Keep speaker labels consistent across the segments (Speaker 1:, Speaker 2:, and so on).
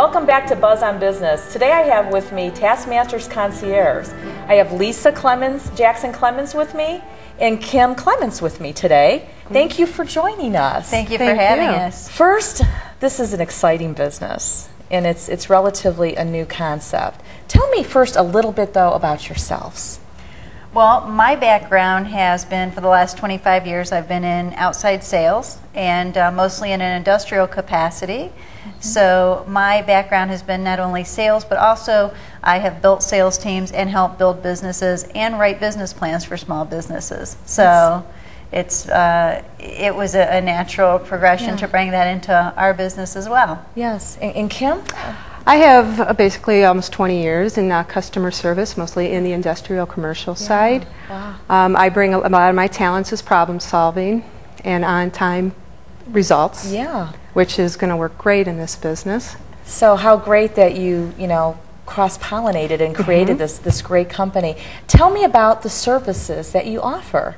Speaker 1: Welcome back to Buzz on Business. Today I have with me Taskmaster's Concierge. I have Lisa Clements, Jackson-Clements with me, and Kim Clements with me today. Thank you for joining us.
Speaker 2: Thank you for having us.
Speaker 1: First, this is an exciting business, and it's relatively a new concept. Tell me first a little bit, though, about yourselves.
Speaker 2: Well, my background has been, for the last 25 years, I've been in outside sales, and mostly in an industrial capacity. So my background has been not only sales, but also I have built sales teams and helped build businesses and write business plans for small businesses. So it was a natural progression to bring that into our business as well.
Speaker 1: Yes. And Kim?
Speaker 3: I have basically almost 20 years in customer service, mostly in the industrial commercial side.
Speaker 1: Wow.
Speaker 3: I bring a lot of my talents is problem solving and on-time results, which is going to work great in this business.
Speaker 1: So how great that you cross-pollinated and created this great company. Tell me about the services that you offer.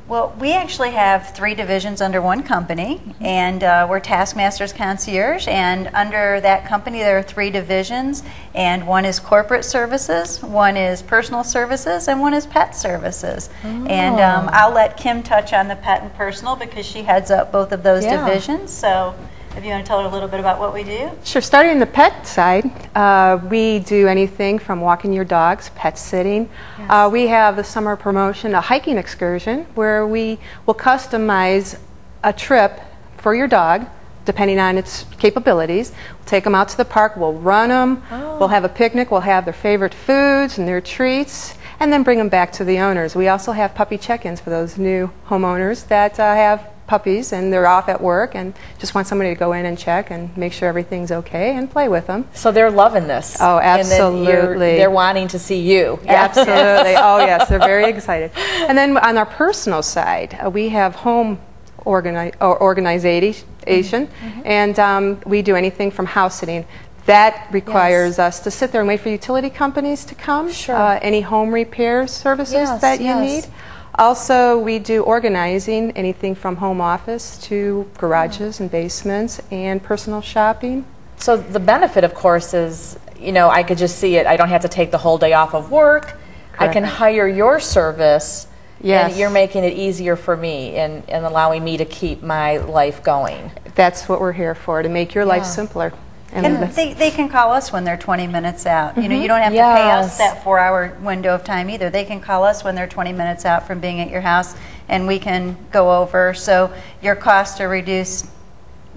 Speaker 2: Well, we actually have 3 divisions under one company, and we're Taskmaster's Concierge, and under that company there are 3 divisions, and one is corporate services, one is personal services, and one is pet services. And I'll let Kim touch on the pet and personal because she heads up both of those divisions. So if you want to tell her a little bit about what we do.
Speaker 3: Sure. Starting in the pet side, we do anything from walking your dogs, pet sitting. We have the summer promotion, a hiking excursion, where we will customize a trip for your dog, depending on its capabilities. We'll take them out to the park, we'll run them, we'll have a picnic, we'll have their favorite foods and their treats, and then bring them back to the owners. We also have puppy check-ins for those new homeowners that have puppies and they're off at work and just want somebody to go in and check and make sure everything's okay and play with them.
Speaker 1: So they're loving this.
Speaker 3: Oh, absolutely.
Speaker 1: And then they're wanting to see you.
Speaker 3: Absolutely. Oh, yes, they're very excited. And then on our personal side, we have home organization, and we do anything from house sitting. That requires us to sit there and wait for utility companies to come.
Speaker 1: Sure.
Speaker 3: Any home repair services that you need. Also, we do organizing, anything from home office to garages and basements and personal shopping.
Speaker 1: So the benefit, of course, is, I could just see it. I don't have to take the whole day off of work. Correct. I can hire your service, and you're making it easier for me and allowing me to keep my life going.
Speaker 3: That's what we're here for, to make your life simpler.
Speaker 2: And they can call us when they're 20 minutes out. You don't have to pay us that 4-hour window of time either. They can call us when they're 20 minutes out from being at your house, and we can go over. So your costs are reduced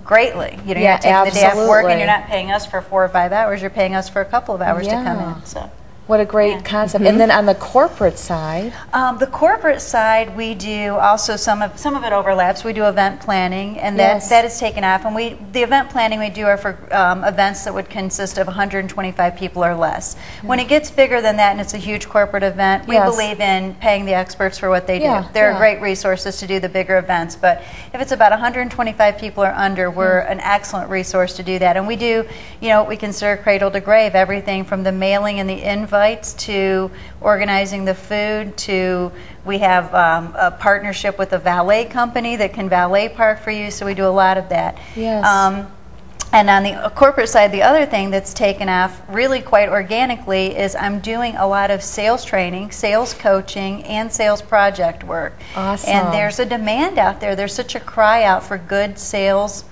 Speaker 2: greatly. You're taking the day off work, and you're not paying us for 4 or 5 hours. You're paying us for a couple of hours to come in. So.
Speaker 1: What a great concept. And then on the corporate side?
Speaker 2: The corporate side, we do also some of it overlaps. We do event planning, and that is taken off. And the event planning we do are for events that would consist of 125 people or less. When it gets bigger than that and it's a huge corporate event, we believe in paying the experts for what they do. They're great resources to do the bigger events. But if it's about 125 people or under, we're an excellent resource to do that. And we do, what we consider cradle to grave, everything from the mailing and the invites to organizing the food to we have a partnership with a valet company that can valet park for you, so we do a lot of that. And on the corporate side, the other thing that's taken off really quite organically is I'm doing a lot of sales training, sales coaching, and sales project work.
Speaker 1: Awesome.
Speaker 2: And there's a demand out there. There's such a cry out for good sales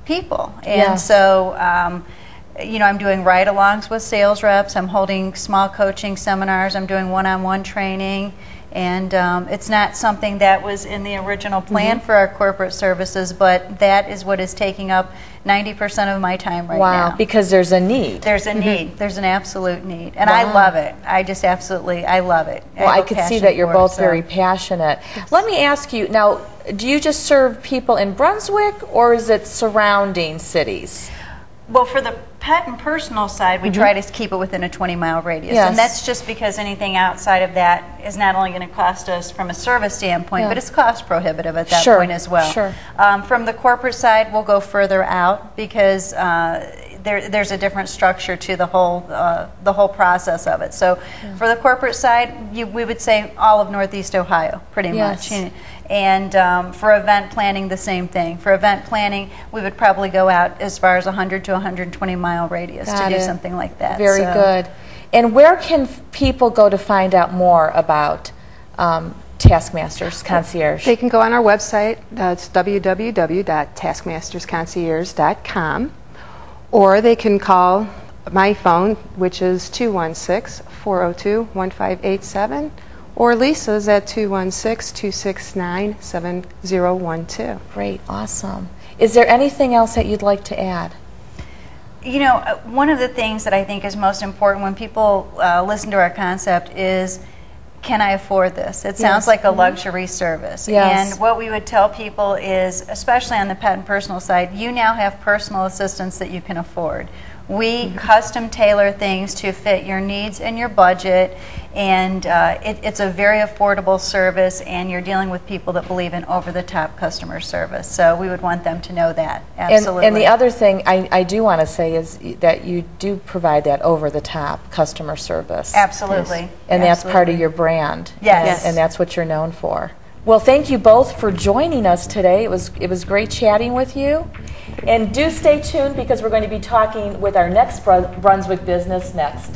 Speaker 2: people. And so I'm doing ride-alongs with sales reps. I'm holding small coaching seminars. I'm doing one-on-one training. And it's not something that was in the original plan for our corporate services, but that is what is taking up 90% of my time right now.
Speaker 1: Wow, because there's a need.
Speaker 2: There's a need. There's an absolute need. And I love it. I just I love it.
Speaker 1: Well, I could see that you're both very passionate. Let me ask you, now, do you just serve people in Brunswick, or is it surrounding cities?
Speaker 2: Well, for the pet and personal side, we try to keep it within a 20-mile radius. And that's just because anything outside of that is not only going to cost us from a service standpoint, but it's cost prohibitive at that point as well. From the corporate side, we'll go further out because there's a different structure to the whole process of it. So for the corporate side, we would say all of Northeast Ohio, pretty much. And for event planning, the same thing. For event planning, we would probably go out as far as 100 to 120 mile radius to do something like that.
Speaker 1: Very good. And where can people go to find out more about Taskmasters Concierge?
Speaker 3: They can go on our website. It's www.taskmastersconcierge.com, or they can call my phone, which is 216-402-1587, or Lisa's at 216-269-7012.
Speaker 1: Great, awesome. Is there anything else that you'd like to add?
Speaker 2: You know, one of the things that I think is most important when people listen to our concept is, can I afford this? It sounds like a luxury service. And what we would tell people is, especially on the pet and personal side, you now have personal assistants that you can afford. We custom tailor things to fit your needs and your budget, and it's a very affordable service, and you're dealing with people that believe in over-the-top customer service. So we would want them to know that, absolutely.
Speaker 1: And the other thing I do want to say is that you do provide that over-the-top customer service.
Speaker 2: Absolutely.
Speaker 1: And that's part of your brand.
Speaker 2: Yes.
Speaker 1: And that's what you're known for. Well, thank you both for joining us today. It was great chatting with you. And do stay tuned, because we're going to be talking with our next Brunswick business next.